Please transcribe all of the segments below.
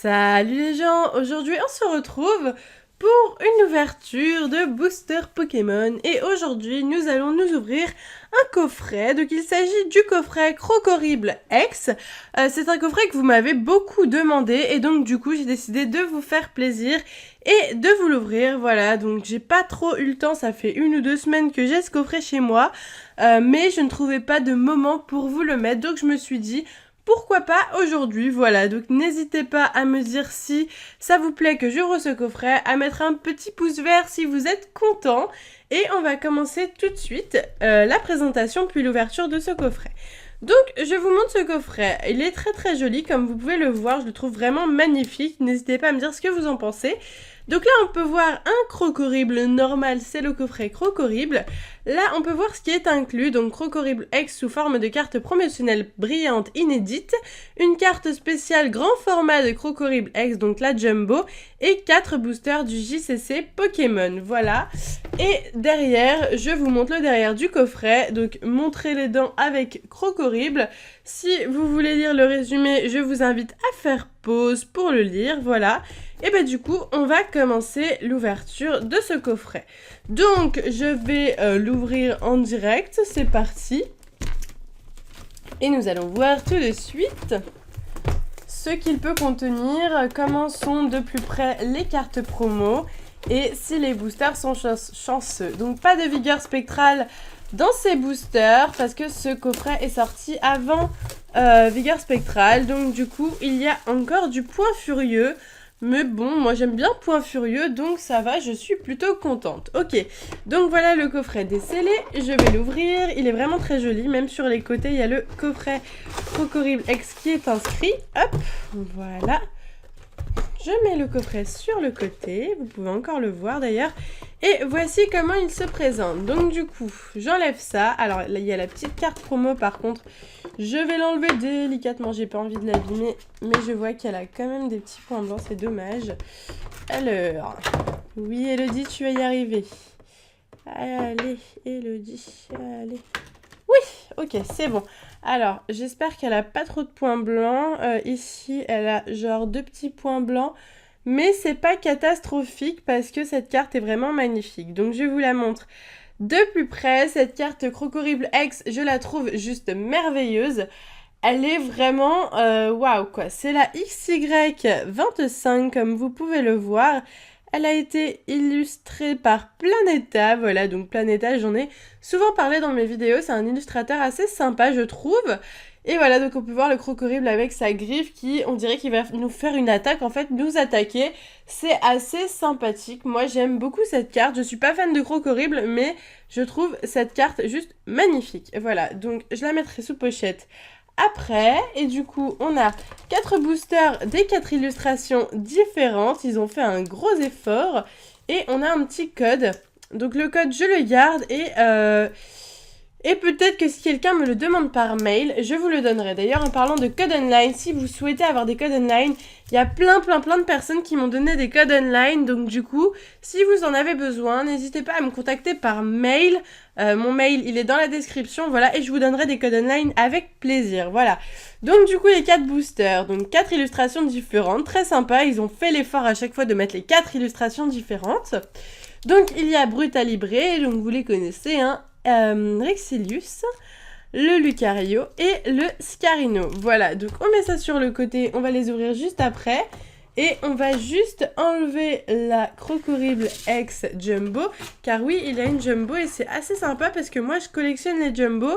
Salut les gens, aujourd'hui on se retrouve pour une ouverture de booster Pokémon et aujourd'hui nous allons nous ouvrir un coffret. Donc il s'agit du coffret Krokoribl X. C'est un coffret que vous m'avez beaucoup demandé et donc du coup j'ai décidé de vous faire plaisir et de vous l'ouvrir. Voilà, donc j'ai pas trop eu le temps, ça fait 1 ou 2 semaines que j'ai ce coffret chez moi, mais je ne trouvais pas de moment pour vous le mettre, donc je me suis dit pourquoi pas aujourd'hui, voilà, donc n'hésitez pas à me dire si ça vous plaît que j'ouvre ce coffret, à mettre un petit pouce vert si vous êtes content, et on va commencer tout de suite la présentation puis l'ouverture de ce coffret. Donc je vous montre ce coffret, il est très très joli comme vous pouvez le voir, je le trouve vraiment magnifique, n'hésitez pas à me dire ce que vous en pensez. Donc là on peut voir un Krokoribl normal, c'est le coffret Krokoribl. Là on peut voir ce qui est inclus, donc Krokoribl X sous forme de carte promotionnelle brillante inédite, une carte spéciale grand format de Krokoribl X, donc la Jumbo, et 4 boosters du JCC Pokémon, voilà. Et derrière, je vous montre le derrière du coffret, donc montrez les dents avec Krokoribl. Si vous voulez lire le résumé, je vous invite à faire pause pour le lire, voilà. Et bah du coup, on va commencer l'ouverture de ce coffret. Donc, je vais l'ouvrir en direct, c'est parti. Et nous allons voir tout de suite ce qu'il peut contenir, comment sont de plus près les cartes promo et si les boosters sont chanceux. Donc, pas de vigueur spectrale dans ces boosters parce que ce coffret est sorti avant vigueur spectrale. Donc, du coup, il y a encore du point furieux. Mais bon, moi j'aime bien Point Furieux, donc ça va, je suis plutôt contente. Ok, donc voilà le coffret décellé, je vais l'ouvrir, il est vraiment très joli, même sur les côtés, il y a le coffret Krokoribl X qui est inscrit. Hop, voilà. Je mets le coffret sur le côté, vous pouvez encore le voir d'ailleurs. Et voici comment il se présente. Donc du coup, j'enlève ça. Alors là, il y a la petite carte promo par contre. Je vais l'enlever délicatement, j'ai pas envie de l'abîmer. Mais je vois qu'elle a quand même des petits points blancs, c'est dommage. Alors, oui Elodie, tu vas y arriver. Allez, Elodie, allez. Oui, ok, c'est bon. Alors, j'espère qu'elle a pas trop de points blancs. Ici, elle a genre 2 petits points blancs. Mais c'est pas catastrophique parce que cette carte est vraiment magnifique. Donc, je vous la montre de plus près. Cette carte Krokoribl X, je la trouve juste merveilleuse. Elle est vraiment waouh quoi. C'est la XY25 comme vous pouvez le voir. Elle a été illustrée par Planeta, voilà, donc Planeta, j'en ai souvent parlé dans mes vidéos, c'est un illustrateur assez sympa, je trouve. Et voilà, donc on peut voir le Krokoribl avec sa griffe qui, on dirait qu'il va nous faire une attaque, en fait, nous attaquer. C'est assez sympathique, moi j'aime beaucoup cette carte, je suis pas fan de Krokoribl, mais je trouve cette carte juste magnifique. Voilà, donc je la mettrai sous pochette après, et du coup on a 4 boosters des 4 illustrations différentes, ils ont fait un gros effort et on a un petit code, donc le code je le garde et peut-être que si quelqu'un me le demande par mail, je vous le donnerai. D'ailleurs, en parlant de code online, si vous souhaitez avoir des codes online, il y a plein de personnes qui m'ont donné des codes online. Donc du coup, si vous en avez besoin, n'hésitez pas à me contacter par mail. Mon mail, il est dans la description, voilà, et je vous donnerai des codes online avec plaisir, voilà. Donc du coup, les 4 boosters, donc 4 illustrations différentes, très sympa. Ils ont fait l'effort à chaque fois de mettre les 4 illustrations différentes. Donc il y a Brutalibré, donc vous les connaissez, hein. Rexilius, le Lucario et le Scarino. Voilà, donc on met ça sur le côté, on va les ouvrir juste après. Et on va juste enlever la Krokoribl X Jumbo, car oui, il a une Jumbo et c'est assez sympa parce que moi je collectionne les Jumbo.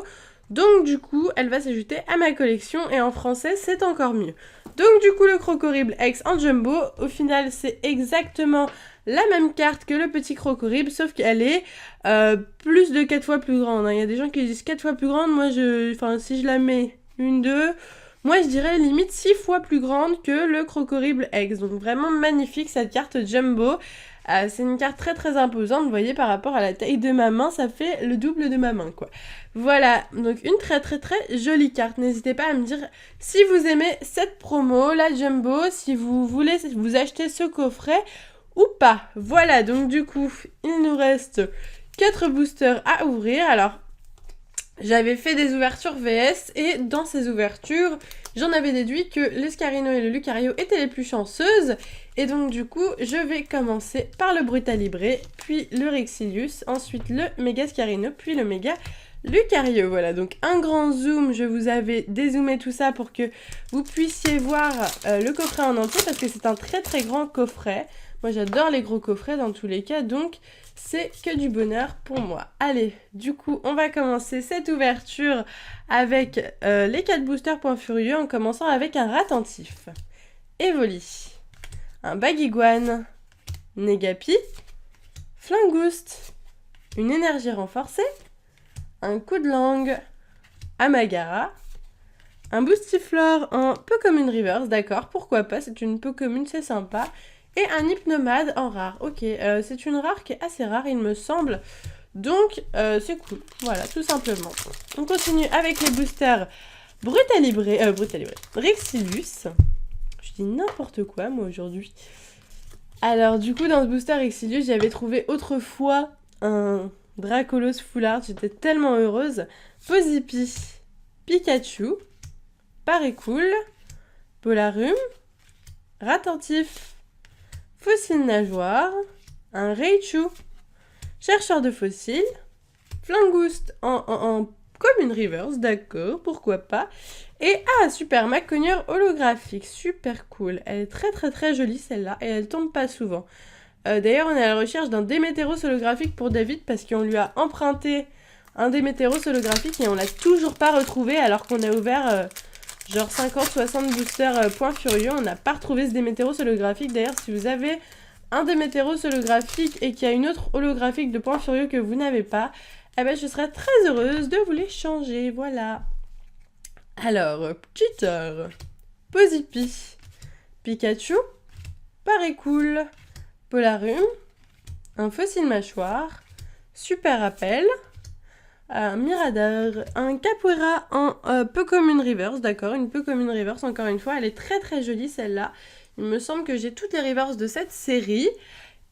Donc du coup, elle va s'ajouter à ma collection et en français, c'est encore mieux. Donc du coup, le Krokoribl X en Jumbo, au final, c'est exactement la même carte que le petit Krokoribl, sauf qu'elle est plus de 4 fois plus grande. Il y a des gens qui disent 4 fois plus grande, moi, si je la mets 1, 2... Moi, je dirais limite 6 fois plus grande que le Krokoribl X. Donc, vraiment magnifique cette carte Jumbo. C'est une carte très très imposante. Vous voyez, par rapport à la taille de ma main, ça fait le double de ma main, quoi. Voilà, donc une très très très jolie carte. N'hésitez pas à me dire si vous aimez cette promo, la Jumbo, si vous voulez vous acheter ce coffret ou pas. Voilà, donc du coup, il nous reste 4 boosters à ouvrir. Alors, j'avais fait des ouvertures VS et dans ces ouvertures, j'en avais déduit que l'Escarino et le Lucario étaient les plus chanceuses. Et donc du coup, je vais commencer par le Brutalibré, puis le Rexilius, ensuite le Méga Scarino, puis le Méga Lucario. Voilà, donc un grand zoom, je vous avais dézoomé tout ça pour que vous puissiez voir le coffret en entier parce que c'est un très très grand coffret. Moi j'adore les gros coffrets dans tous les cas, donc c'est que du bonheur pour moi. Allez, du coup, on va commencer cette ouverture avec les 4 boosters Point Furieux en commençant avec un Ratentif, Evoli, un Baguiguane, Negapi, Flingouste, une énergie renforcée, un coup de langue, Amagara, un Boostiflore en Pokémon Reverse, d'accord, pourquoi pas, c'est une Pokémon, c'est sympa. Et un Hypnomade en rare. Ok, c'est une rare qui est assez rare, il me semble. Donc, c'est cool. Voilà, tout simplement. On continue avec les boosters Brutalibré, Rexilius. Je dis n'importe quoi, moi, aujourd'hui. Alors, du coup, dans ce booster Rexilius, j'avais trouvé autrefois un Dracolos Full Art. J'étais tellement heureuse. Pozipi, Pikachu, Parécool, Polarum, Ratentif, Fossile Nageoire, un Raichu, chercheur de fossiles, Flingouste en Commune Reverse, d'accord, pourquoi pas. Et Super Maconieur holographique, super cool. Elle est très très très jolie celle-là et elle tombe pas souvent. D'ailleurs, on est à la recherche d'un Démétéros holographique pour David parce qu'on lui a emprunté un Démétéros holographique et on l'a toujours pas retrouvé alors qu'on a ouvert... genre 50-60 boosters Point Furieux, on n'a pas retrouvé ce Démétéros holographique. D'ailleurs, si vous avez un Démétéros holographique et qu'il y a une autre holographique de Point Furieux que vous n'avez pas, eh ben, je serais très heureuse de vous les changer, voilà. Alors, Cheater, Pozipi, Pikachu, Parécool, Polarum, un Fossile Mâchoire, Super Appel, un Mirador, un Capoeira en Pokémon Reverse, d'accord, une Pokémon Reverse, encore une fois, elle est très très jolie celle-là. Il me semble que j'ai toutes les reverses de cette série.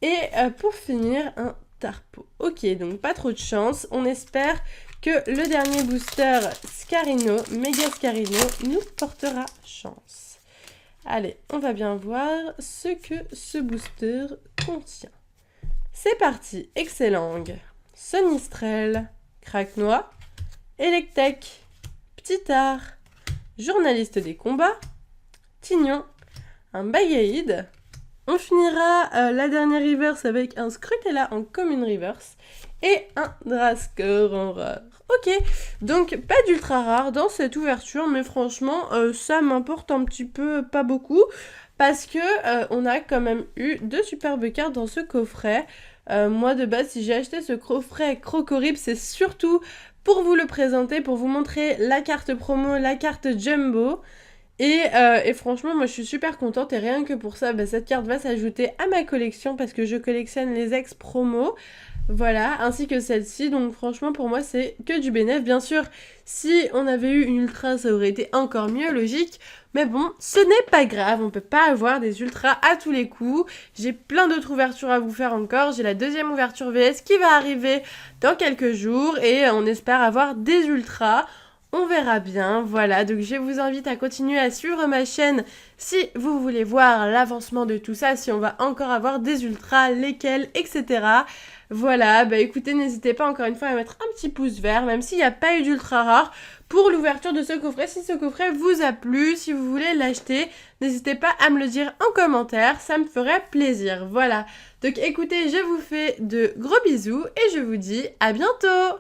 Et pour finir, un Tarpo. Ok, donc pas trop de chance. On espère que le dernier booster Scarino, Méga Scarino, nous portera chance. Allez, on va bien voir ce que ce booster contient. C'est parti, Excellang, Sonistrel, Craquenois, Electek, Ptitard, Journaliste des combats, Tignon, un Bagaïde. On finira la dernière reverse avec un Scrutella en Common Reverse et un Draskor en rare. Ok, donc pas d'ultra rare dans cette ouverture, mais franchement, ça m'importe un petit peu, pas beaucoup, parce que on a quand même eu 2 superbes cartes dans ce coffret. Moi de base, si j'ai acheté ce coffret Crocorip, c'est surtout pour vous le présenter, pour vous montrer la carte promo, la carte Jumbo. Et franchement, moi je suis super contente et rien que pour ça, cette carte va s'ajouter à ma collection parce que je collectionne les ex promos. Voilà, ainsi que celle-ci, donc franchement pour moi c'est que du bénéf. Bien sûr, si on avait eu une ultra ça aurait été encore mieux, logique. Mais bon, ce n'est pas grave, on peut pas avoir des ultras à tous les coups. J'ai plein d'autres ouvertures à vous faire encore. J'ai la deuxième ouverture VS qui va arriver dans quelques jours et on espère avoir des ultras. On verra bien, voilà, donc je vous invite à continuer à suivre ma chaîne si vous voulez voir l'avancement de tout ça, si on va encore avoir des ultras, lesquels, etc. Voilà, écoutez, n'hésitez pas encore une fois à mettre un petit pouce vert, même s'il n'y a pas eu d'ultra rare, pour l'ouverture de ce coffret. Si ce coffret vous a plu, si vous voulez l'acheter, n'hésitez pas à me le dire en commentaire, ça me ferait plaisir, voilà. Donc écoutez, je vous fais de gros bisous et je vous dis à bientôt!